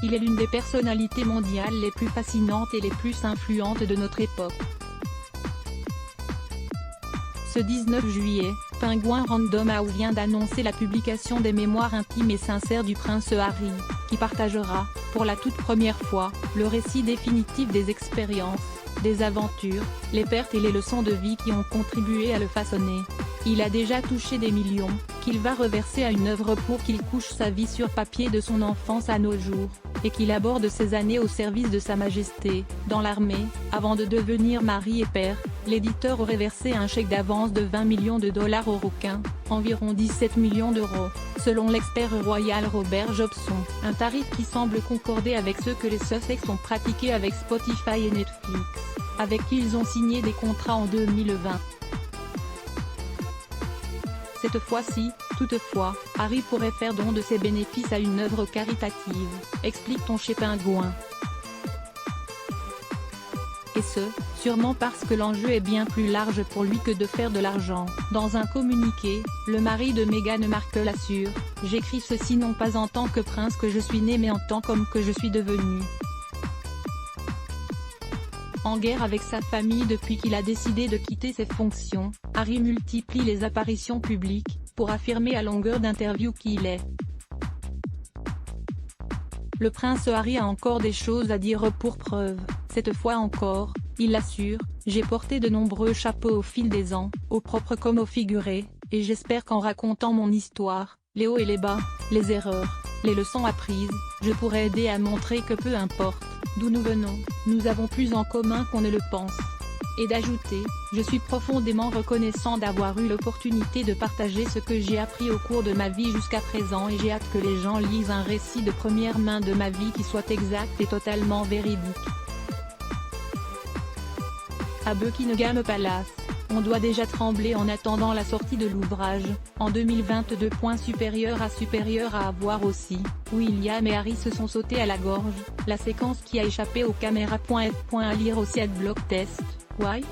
Il est l'une des personnalités mondiales les plus fascinantes et les plus influentes de notre époque. Ce 19 juillet, Penguin Random House vient d'annoncer la publication des mémoires intimes et sincères du prince Harry, qui partagera, pour la toute première fois, le récit définitif des expériences, des aventures, les pertes et les leçons de vie qui ont contribué à le façonner. Il a déjà touché des millions, qu'il va reverser à une œuvre pour qu'il couche sa vie sur papier de son enfance à nos jours, et qu'il aborde ses années au service de Sa Majesté, dans l'armée, avant de devenir mari et père. L'éditeur aurait versé un chèque d'avance de 20 millions de dollars au requin, environ 17 millions d'euros, selon l'expert royal Robert Jobson, un tarif qui semble concorder avec ceux que les Sussex ont pratiqués avec Spotify et Netflix, avec qui ils ont signé des contrats en 2020. Cette fois-ci, toutefois, Harry pourrait faire don de ses bénéfices à une œuvre caritative, explique-t-on chez Penguin. Et ce, sûrement parce que l'enjeu est bien plus large pour lui que de faire de l'argent. Dans un communiqué, le mari de Meghan Markle assure « J'écris ceci non pas en tant que prince que je suis né mais en tant qu'homme que je suis devenu. » En guerre avec sa famille depuis qu'il a décidé de quitter ses fonctions, Harry multiplie les apparitions publiques, pour affirmer à longueur d'interviews qu'il est. Le prince Harry a encore des choses à dire pour preuve, cette fois encore, il l'assure, j'ai porté de nombreux chapeaux au fil des ans, au propre comme au figuré, et j'espère qu'en racontant mon histoire, les hauts et les bas, les erreurs, les leçons apprises, je pourrai aider à montrer que peu importe d'où nous venons, nous avons plus en commun qu'on ne le pense. Et d'ajouter, je suis profondément reconnaissant d'avoir eu l'opportunité de partager ce que j'ai appris au cours de ma vie jusqu'à présent et j'ai hâte que les gens lisent un récit de première main de ma vie qui soit exact et totalement véridique. À Buckingham Palace, on doit déjà trembler en attendant la sortie de l'ouvrage, en 2022. Supérieur à voir aussi, William et Harry se sont sautés à la gorge, la séquence qui a échappé aux caméras. À lire aussi @blogtest. Why?